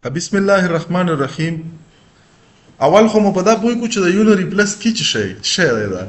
بسم الله الرحمن الرحیم. اول خو مو په دا پوه کو چې د یونری پلس کی څه شی دی دا.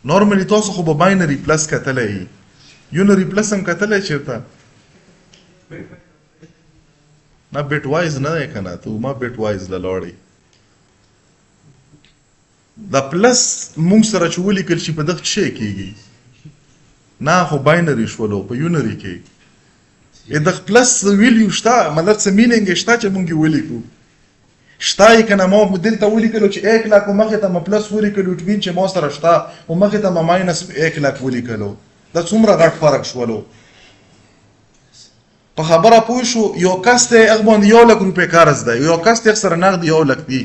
نورمالي تاسو خو به باینری پلس کتلای. یونری پلس هم کتلای چیرته؟ نه بیٹ وایز نه دی کنه، ته ما بیٹ وایز لاړی. دا پلس مونږ سره چې ولیکل شي په دغه شی کېږي. نه خو باینری شولو په یونری کې. د پلس ویلیو شته، مطلب څه مینینګ شته چې مونږ ولیکو. شته یې کنه ما دلته ولیکلو چې 1 لک مخې ته م پلس ولیکلو اټ مین چې ما سره شته او مخې ته م ماینس 1 لک ولیکلو. دا څومره غټ فرق شولو. په خبره پوه شو. یو کس ته هغه باندې 1 لک روپۍ قرض دی، یو کس ته سره نغد 1 لک دی.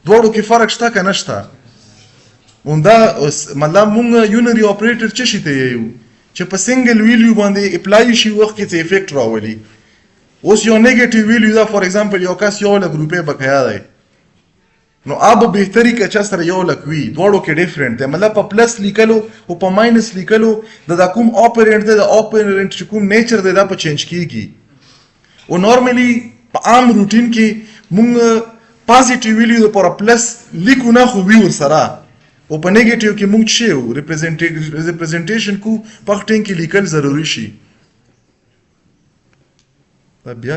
دواړو کې فرق شته که نه شته؟ همدا مطلب مونږ یونري اپریټر څه شي ته یو چې په سنگل ویلیو باندې اپلای شي وخت کې څه افیکټ راولي. اوس یو نیگیټیو ویلیو دا فور ایگزامپل یو کس 1 لک روپۍ بقایا دی، نو اب بهتري که چا سره 1 لک وي. دواړو کې ډیفرنٹ دی. مطلب په پلس لیکلو او په ماینس لیکلو د کوم اپرینټ دی، د اپرینټ چې کوم نیچر دی دا په چینج کیږي. او نورمالي په عام روټین کې مونږ پازیټیو ویلیو لپاره پلس لیکو نه خو وی ورسره، او په نیگیټیو کې مونږ څه یو ریپرزنټیشن کو پښتون کې لیکل ضروری شي. دا بیا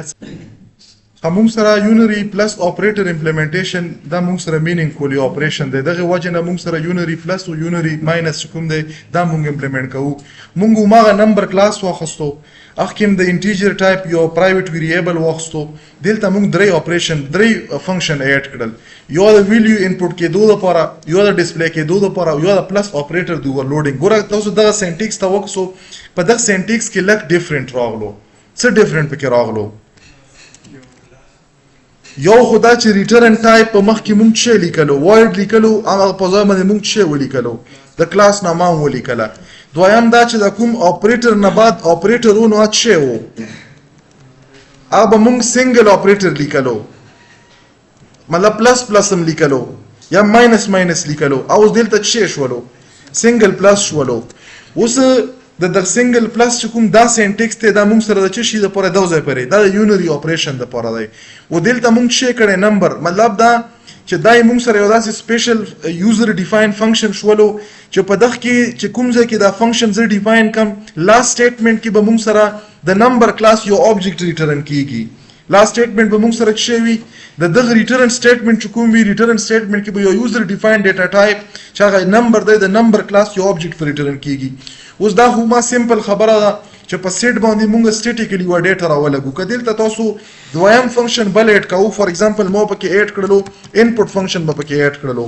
مونږ سره یونری پلس اپریټر امپلیمنټیشن دا مونږ سره مینینګفول اپریشن دی. دغه وجه نه مونږ سره یونری پلس او یونری ماینس کوم دی دا مونږ امپلیمنټ کوو. مونږ ماغه نمبر کلاس واخستو، اخکم د انټیجر ټایپ یو پرایویټ ویریبل واخستو. دلته مونږ درې اپریشن درې فنکشن ایډ کړل. یو د ویلیو انپوټ کېدو لپاره، یو د ډسپلی کېدو لپاره، یو د پلس اپریټر د اوورلوډینګ. ګوره تاسو دغه سینټیکس ته وکسو، په دغه سینټیکس کې لک ډیفرنٹ راغلو. څه ډیفرنٹ پکې راغلو؟ یو خدا چې ریټرن ټایپ په مخ کې مونږ څه لیکلو، وایډ لیکلو، هغه په ځای باندې مونږ څه ولیکلو، د کلاس نامه ولیکله. دویم دا چې د کوم اپریټر نه بعد اپریټر ونه څه وو، هغه مونږ سنگل اپریټر لیکلو، مطلب پلس پلس هم لیکلو یا ماینس ماینس لیکلو. او دلته څه شولو؟ سنگل پلس شولو. اوس د سنگل پلس چې کوم دا سینټیکس ته دا مونږ سره د څه شي د پوره دوزه پرې دا د یونری اپریشن د پوره دی. او دلته مونږ څه کړي نمبر، مطلب دا چې دای مونږ سره یو داسې سپیشل یوزر ډیفاین فنکشن شولو چې په دغه کې چې کوم ځای کې دا فنکشن زه ډیفاین کم، لاست سټیټمنټ کې به مونږ سره د نمبر کلاس یو آبجیکټ ریټرن کیږي. لاست سټیټمنټ به مونږ سره څه وي، د دغه ریټرن سټیټمنټ چې کوم وي، ریټرن سټیټمنټ کې به یو یوزر ډیفاین ډیټا ټایپ چې هغه نمبر دی، د نمبر کلاس یو آبجیکټ پر ریټرن کیږي. اوس دا خو ما سمپل خبره ده چې په سیټ باندې مونږ سټیټیکلی و ډیټا راولګو. که دلته تاسو دویم فنکشن بل ایډ کوو، فار ایگزامپل ما پکې ایډ کړلو انپوټ فنکشن به پکې ایډ کړلو.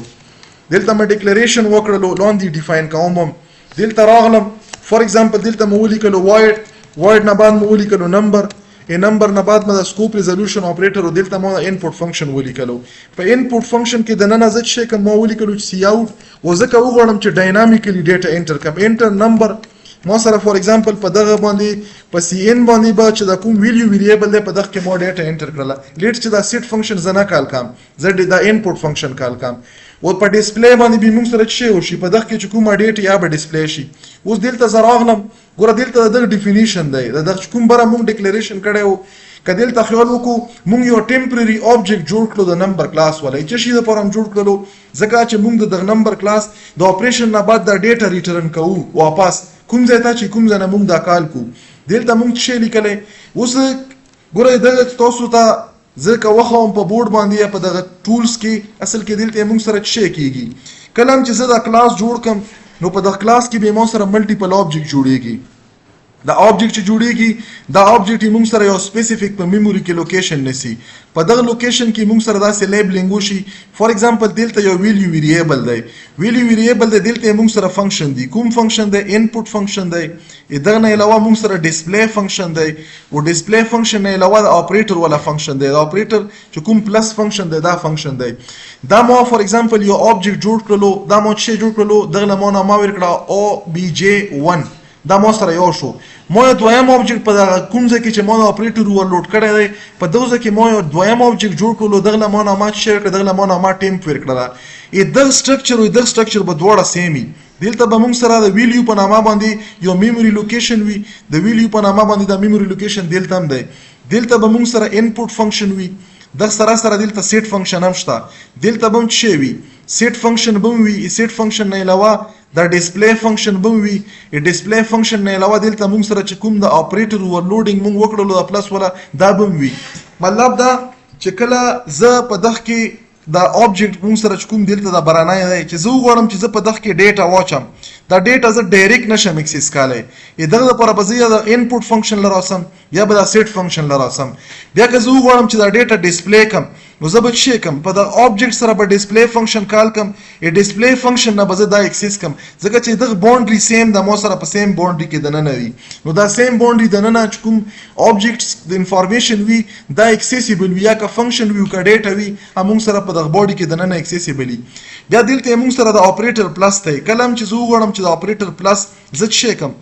دلته ما ډیکلیریشن وکړلو، لاندې ډیفاین کوم. دلته راغلم فار ایگزامپل دلته مو ولیکلو وایډ نه بعد مو ولیکلو نمبر، نمبر نه بعد ما د سکوپ ریزولوشن اپریټر او دلته ما انپوټ فنکشن ولیکلو. په انپوټ فنکشن کې د نن ازت شي کوم ما ولیکلو چې سی اوټ، او ځکه وغواړم چې ډاینامیکلی ډیټا انټر کوم. انټر نمبر ما سره فور ایگزامپل په دغه باندې په سی ان باندې به چې دا کوم ویلیو ویریبل دی په دغه کې ما ډیټا انټر کړله. لیټ چې دا سیټ فنکشن زنه کال کام، زه دا انپوټ فنکشن کال کام. او په ډسپلی باندې به موږ سره څه وشي، په دغه کې چې کومه ډیټا یا به ډسپلی شي. اوس دلته زه راغلم، ګوره دلته د ډیفینیشن دی، د دغه کوم بره موږ ډیکلیریشن کړی. که دلته خیال وکړو مونږ یو ټمپرری آبجیکټ جوړ کړو د نمبر کلاس والا. چې شي د پرم جوړ کړلو ځکه چې مونږ د نمبر کلاس د اپریشن نه بعد دا ډیټا ریټرن کوو واپس کوم ځای ته چې کوم ځای نه مونږ دا کال کو. دلته مونږ څه لیکلې. اوس ګوره دغه تاسو ته ځکه وخوم په بورډ باندې په دغه ټولز کې اصل کې دلته مونږ سره څه کیږي. کله چې زه دا کلاس جوړ کم نو په دغه کلاس کې به مو سره ملټیپل آبجیکټ جوړیږي. دا آبجیکټ چې جوړیږي دا آبجیکټ موږ سره یو سپیسیفیک په میموري کې لوکیشن نسی. په دغه لوکیشن کې موږ سره داسې لیبلینګ وشي. فار ایگزامپل دلته یو ویلیو ویریبل دی، ویلیو ویریبل دی، دلته موږ سره فنکشن دی. کوم فنکشن دی؟ انپوټ فنکشن دی. دغه نه علاوه موږ سره ډسپلی فنکشن دی، او ډسپلی فنکشن نه علاوه د اپریټر والا فنکشن دی. د اپریټر چې کوم پلس فنکشن دی دا فنکشن دی. دا ما فار ایگزامپل یو آبجیکټ جوړ کړلو، دا ما څه جوړ کړلو، دغه نه ما ورکړه او بی جی 1 دا ما سره یو شو. ما یو دویم آبجیکټ په دغه کوم ځای کې چې ما د اپریټر اوورلوډ کړی دی په دغه ځای کې ما یو دویم آبجیکټ جوړ کړلو دغله ما نه ما شیر کړه دغله ما نه ما ټیمپ ورکړله دغه سټرکچر او دغه سټرکچر به دواړه سیم وي. دلته به موږ سره د ویلیو په نامه باندې یو میموري لوکیشن وي د ویلیو په نامه باندې د میموري لوکیشن دلته هم دی. دلته به موږ سره انپوټ فنکشن وي دغه سره دلته سیټ فنکشن هم شته. دلته به هم څه وي سیټ فنکشن به وي سیټ فنکشن نه علاوه دا ډسپلی فنکشن به وي ډسپلی فنکشن نه علاوه دلته موږ سره چې کوم د اپریټر اوورلوډینګ موږ وکړلو د پلس ولا دا به وي. مطلب دا چې کله زه په دغه کې دا آبجیکټ موږ سره چې کوم دلته دا برانای دی چې زه وغواړم چې زه په دغه کې ډیټا واچم دا ډیټا زه ډایرکټ نشم اکسس کولی دغه لپاره به زه یا د انپوټ فنکشن لراسم یا به دا سیټ فنکشن لراسم. بیا که زه وغواړم چې دا ډیټا ډسپلی کم نو زه به څه کم په د آبجیکټ سره به ډسپلی فنکشن کال کم ډسپلی فنکشن نه به زه دا اکسس کم ځکه چې دغه باونډري سیم د ما سره په سیم باونډري کې دننه وي. نو دا سیم باونډري دننه چې کوم آبجیکټس د انفارمیشن وي دا اکسیسیبل وي یا که فنکشن وي که ډیټا وي موږ سره په دغه باډي کې دننه اکسیسیبل وي. بیا دلته موږ سره د اپریټر پلس دی کله هم چې زه وغواړم چې د اپریټر پلس زه څه کم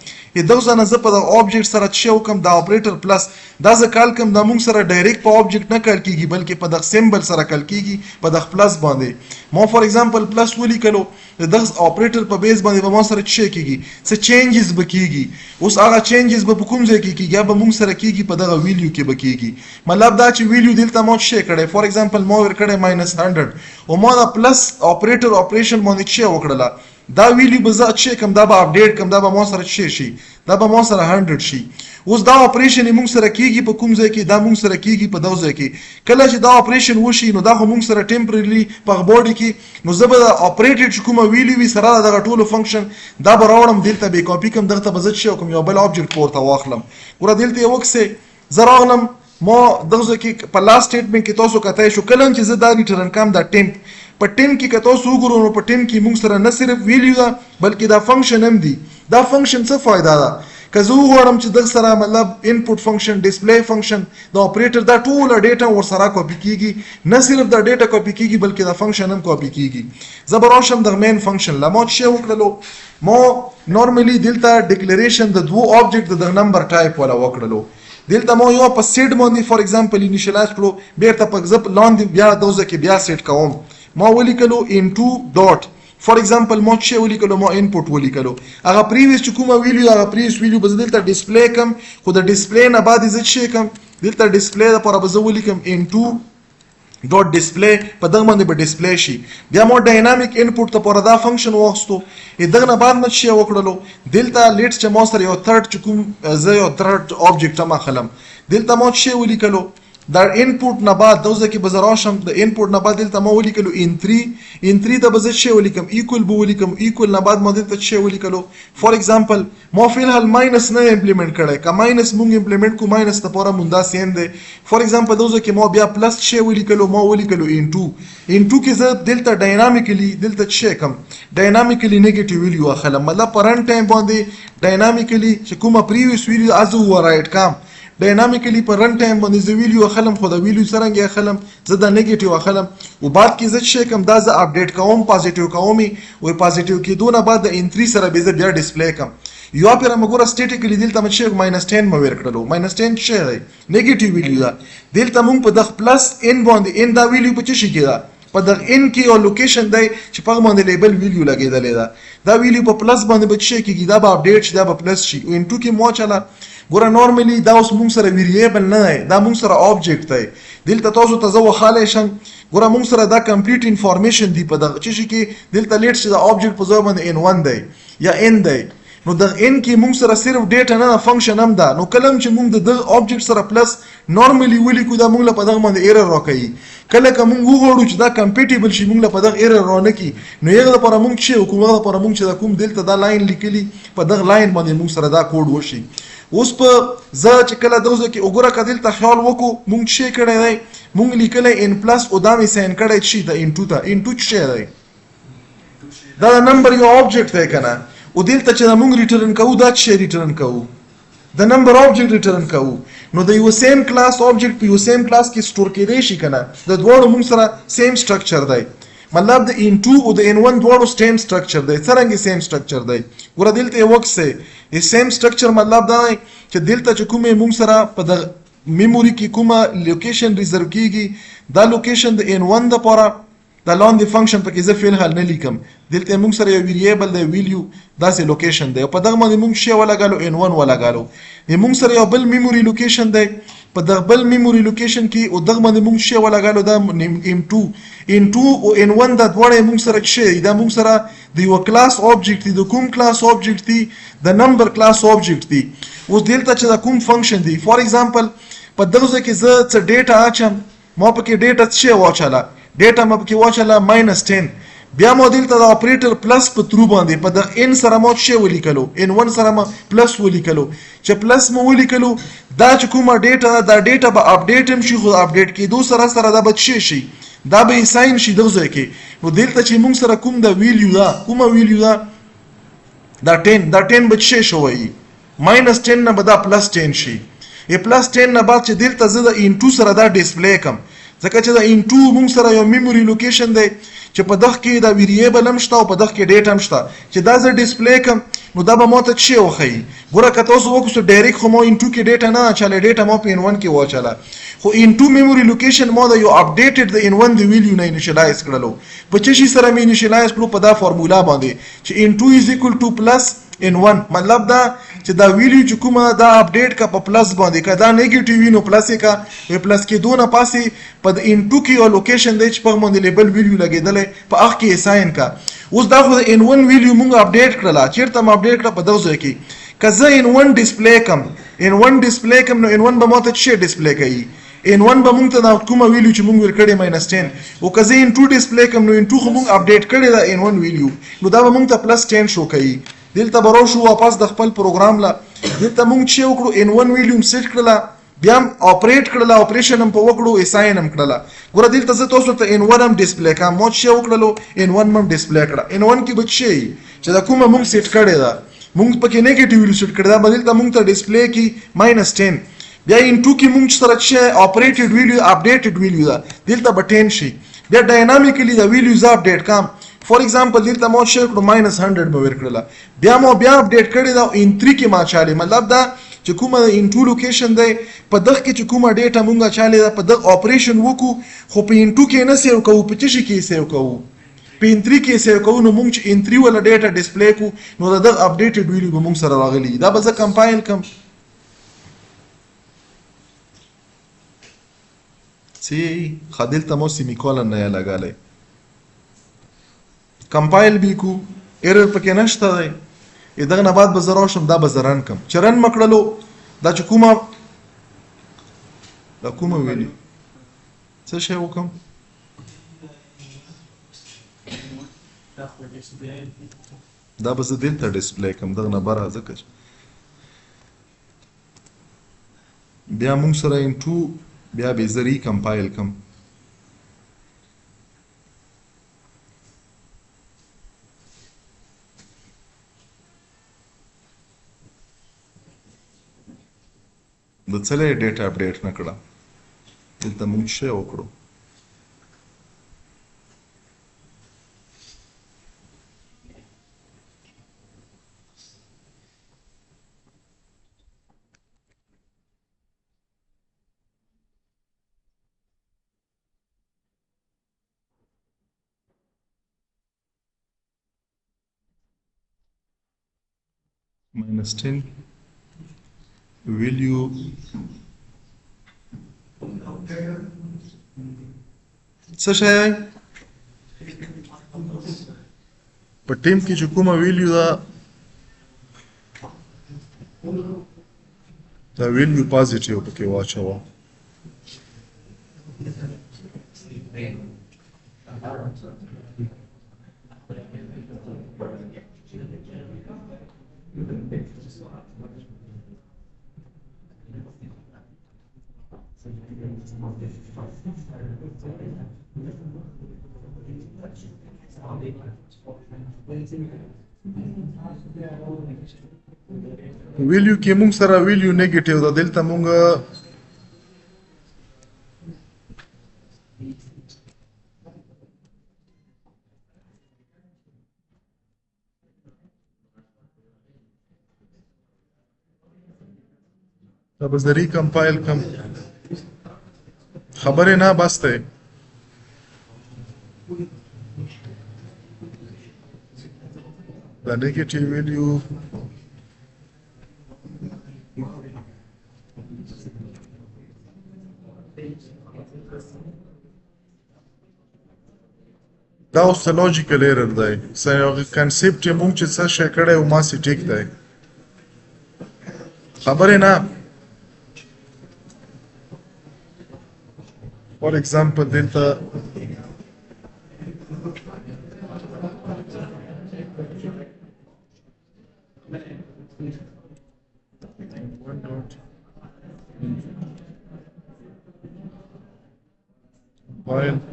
دغه ځنه زه په د آبجیکټ سره څه وکم د اپریټر پلس دا زه کال کم دا موږ سره ډایرکټ په آبجیکټ نه کال کیږي بلکې په دغه سیمبل سره کال کیږي په دغه پلس باندې. ما فار ایگزامپل پلس ولیکلو دغه اپریټر په بیس باندې به ما سره څه کیږي څه چینجز به کیږي اوس هغه چینجز به په کوم ځای کې کیږي یا به موږ سره کیږي په دغه ویلیو کې به کیږي. مطلب دا چې ویلیو دلته ما څه کړی فار ایگزامپل ما ور کړی -100 او ما دا پلس اپریټر اپریشن باندې څه وکړله دا ویلیو به زه څه کم دا به اپډیټ کم دا به ما سره څه شي دا به ما سره 100 شي. اوس دا اپریشن موږ سره کیږي په کوم ځای کې دا موږ سره کیږي په دغه ځای کې. کله چې دا اپریشن وشي نو دا خو موږ سره ټمپرري په باډي کې نو زه به د اپریټډ کومه ویلیو وي سره دغه ټولو فنکشن دا به راوړم دلته به کاپي کوم دغه ته به زه څه کوم یو بل آبجیکټ پورته واخلم. ګوره دلته یو وکسه زه راغلم ما دغه ځای کې په لاست سټیټمنټ کې تاسو کتای شو کله چې زه دا ریټرن کوم دا ټمپ په ټیم کې که تاسو وګورئ نو په ټیم کې موږ سره نه صرف ویلیو ده بلکې دا فنکشن هم دي. دا فنکشن څه فایده ده که زه وغواړم چې دغه سره مطلب انپوټ فنکشن ډسپلی فنکشن د اپریټر دا ټوله ډیټا ورسره کاپي کیږي نه صرف دا ډیټا کاپي کیږي بلکې دا فنکشن هم کاپي کیږي. زه به راشم د مین فنکشن لا ما څه وکړلو ما نورمالي دلته ډیکلیریشن د دوه آبجیکټ د نمبر ټایپ ولا وکړلو دلته ما یو په سیټ باندې فار ایگزامپل انیشلایز کړو بیرته په ځپ لاندې بیا دوزه کې بیا سیټ کوم ما ولیکلو انټو ډاټ فار ایگزامپل ما څه ولیکلو ما انپوټ ولیکلو هغه پریویس چې کومه ویلیو هغه پریویس ویلیو به دلته ډسپلی کم خو د ډسپلی نه بعد زه څه کم دلته ډسپلی لپاره به زه ولیکم انټو ډاټ ډسپلی په دغه باندې به ډسپلی شي. بیا ما ډاینامیک انپوټ لپاره دا فنکشن واخستو دغه نه بعد ما څه وکړلو دلته لیټس چې ما سره یو ثرد چې کوم زه یو ثرد آبجیکټ ما خلم دلته ما څه ولیکلو دا انپوټ نه بعد دوزه کې به زه راشم د انپوټ نه بعد دلته ما ولیکلو ان3 ته به زه څه ولیکم ایکول به ولیکم ایکول نه بعد ما دلته څه ولیکلو فار ایگزامپل ما فی الحال ماینس نه امپلیمنٹ کړی که ماینس مونږ امپلیمنٹ کو ماینس لپاره مونږ دا سیم دی فار ایگزامپل دوزه کې ما بیا پلس څه ولیکلو ما ولیکلو ان2 کې زه دلته ډاینامیکلی دلته څه کم ډاینامیکلی نیگیټیو ویلیو اخلم مطلب په رن ټایم باندې ډاینامیکلی چې کومه پریویس ویلیو از ورایټ کام ډاینامیکلی په رن ټایم باندې زه ویلیو اخلم خو د ویلیو څرنګه اخلم زه د نیگیټیو اخلم او بعد کې زه څه کوم دا زه اپډیټ کوم پازیټیو کوم او پازیټیو کې دونه بعد د ان3 سره به زه بیا ډسپلی کوم یو پر موږ سټیټیکلی دلته مچ -10 مو ور کړلو -10 څه دی نیگیټیو ویلیو دا دلته موږ په دغه پلس ان باندې ان دا ویلیو په څه شي کې دا په دغه ان کې یو لوکیشن دی چې په باندې لیبل ویلیو لګیدلې دا ویلیو په پلس باندې به څه کېږي دا به اپډیټ شي دا به پلس شي او ان2 کې مو چلا ګوره نورمالي دا اوس موږ سره ویریبل نه دی دا موږ سره آبجیکټ دی دلته تاسو ته زه وخالی شم ګوره موږ سره دا کمپلیټ انفارمیشن دی په دغه څه کې دلته لیټ چې د آبجیکټ په ځای باندې n1 دی یا n دی نو د n کې موږ سره صرف ډیټا نه فنکشن هم ده نو کله چې موږ د آبجیکټ سره پلس نورمالي ولیکو دا موږ په دغه باندې ایرر راکوي کله که موږ وغواړو چې دا کمپیټیبل شي موږ په دغه ایرر رانه کی نو یغه لپاره موږ چې کومه لپاره موږ چې کوم دلته دا لاین لیکلی په دغه لاین باندې موږ سره دا کوډ وشي اوس په زه چې کله دوزه کې وګوره کدل ته خیال وکړو موږ څه کړی دی موږ لیکلی ان پلس او دا مې ساين کړی شي د ان2 ته ان2 څه دی دا نمبر یو آبجیکټ دی کنه او دلته چې موږ ریټرن کوو دا څه ریټرن کوو د نمبر آبجیکټ ریټرن کوو نو د یو سیم کلاس آبجیکټ په یو سیم کلاس کې سٹور کېدای شي کنه د دوه موږ سره سیم سټرکچر دی مطلب د n2 او د n1 دواړو سیم سټرکچر دی. څرنګه سیم سټرکچر دی؟ ګوره دلته یې وکس دی سیم سټرکچر مطلب دا دی چې دلته چې کومې موږ سره په د میموري کې کومه لوکیشن ریزرو کیږي دا لوکیشن د n1 دپاره دا لاندې فنکشن پکې زه فعل حل نه لیکم. دلته موږ سره یو ویریبل دی ویلیو داسې لوکیشن دی او په دغه باندې موږ شی ولګالو n1 ولګالو. موږ سره یو بل میموري لوکیشن دی په دغه بل میموري لوکیشن کې او دغه باندې موږ شی ولګالو دا n2 او n1 دا دواړه موږ سره شی دا موږ سره د یو کلاس اوبجیکټ دی. د کوم کلاس اوبجیکټ دی؟ د نمبر کلاس اوبجیکټ دی. اوس دلته چې دا کوم فنکشن دی فار ایگزامپل په دغه ځای کې زه څه ډیټا اچم ما پکې ډیټا څه واچوله ډیټا ما پکې واچوله -10 بیا مو دلته د اپریټر پلس په ترو باندې په د n سره مو څه ولیکلو n1 سره ما پلس ولیکلو چې پلس مو ولیکلو دا چې کومه ډیټا دا ډیټا به اپډیټ هم شي خو اپډیټ کېدو سره سره دا به شي دا به ساين شي دغه ځای کې. نو دلته چې موږ سره کوم د ویلیو دا کومه ویلیو دا 10 به څه شوی -10 نه به دا +10 شي. +10 نه بعد چې دلته زه د n2 سره دا ډیسپلی کوم ځکه چې د n2 موږ سره یو میموري لوکیشن دی چې په دغه کې دا ویریبل هم شته او په دغه کې ډیټا هم شته چې دا زه ډیسپلی کوم نو دا به ماته څه وښیي. ګوره که تاسو وکړو ډایرکټ خو مو n2 کې ډیټا نه اچوله ډیټا مو په n1 کې واچوله خو n2 میموري لوکیشن مو د یو اپډیټډ د n1 د ویلیو نه انیشلایز کړلو. په څه شي سره مې انیشلایز کړو؟ په دا فارمولا باندې چې n2 = n1 مطلب دا چې دا ویلیو چې کومه دا اپډیټ کا په پلس باندې کا دا نیگیټیو وي نو پلس کا پلس کې دونه پاسې په n2 کې یو لوکیشن دی چې په باندې لیبل ویلیو لګیدل په اخ کې اساین کا. اوس دا خو د n1 ویلیو مونږ اپډیټ کړله چیرته م اپډیټ کړه په دغه ځای کې که زه n1 ډسپلی کم نو n1 به ماته څه ډسپلی کوي n1 به مونږ ته دا کومه ویلیو چې مونږ ورکړې -10 او که زه n2 ډسپلی کم نو n2 خو مونږ اپډیټ کړی دا n1 ویلیو نو دا به مونږ ته +10 شو کوي. دلته به راشو واپس د خپل پروګرام لا دلته مونږ چې وکړو n1 ویلیو سیټ کړله بیا هم اپریټ کړله اپریشن هم په وکړو اساین هم کړله. ګوره دلته زه تاسو ته n1 هم ډسپلی کوم مو چې وکړلو n1 هم ډسپلی کړه. n1 کې به څه چې دا کومه مونږ سیټ کړې ده مونږ پکې نیگیټیو ویلیو سیټ کړی دا به دلته مونږ ته ډسپلی کی -10 بیا n2 کې مونږ سره چې اپریټډ ویلیو اپډیټډ ویلیو ده دلته به 10 شي بیا ډاینامیکلی دا ویلیوز اپډیټ کم فور ایگزامپل دلته مو شیر کړو -100 به ورکړله بیا مو بیا اپډیټ کړی دا n3 کې ما چالي مطلب دا چې کومه n2 لوکیشن دی په دغه کې چې کومه ډیټا مونږه چالي ده په دغه اپریشن وکړو خو په n2 کې نه سیو کوو په څه کې سیو کوو په n3 کې سیو کوو نو مونږ چې n3 ولا ډیټا ډسپلی کو نو دغه اپډیټډ ویلیو به مونږ سره راغلی دا به زه کمپایل کم سی خدل ته مو سیمیکولن نه لګاله کمپایل به کو ایرر پکې نشته دی دغه نه بعد به زه راشم دا به زه رن کم چې رن مکړلو دا چې کومه ویلي څه شی وکم دا به زه دلته ډسپلی کم دغه نه بره ځکه بیا مونږ سره n2 بیا به زه ریکمپایل کم د څلې ډیټا اپډیټ نه کړه دلته مونږ څه وکړو -10 value څه شی په ټیم کې چې کومه ویلیو دا ویلیو پازیټیو پکې واچوه ویلیو کې مونږ سره ویلیو نیگیټیو ده دلته مونږ دا بس د ریکمپایل کم خبرې نه بس دی the negative value دا اوس لوجیکل ایرر دی کنسپټ یې مونږ چې څه شی کړی و ما سي ټیک دی خبرې نه فور ایگزامپل دلته while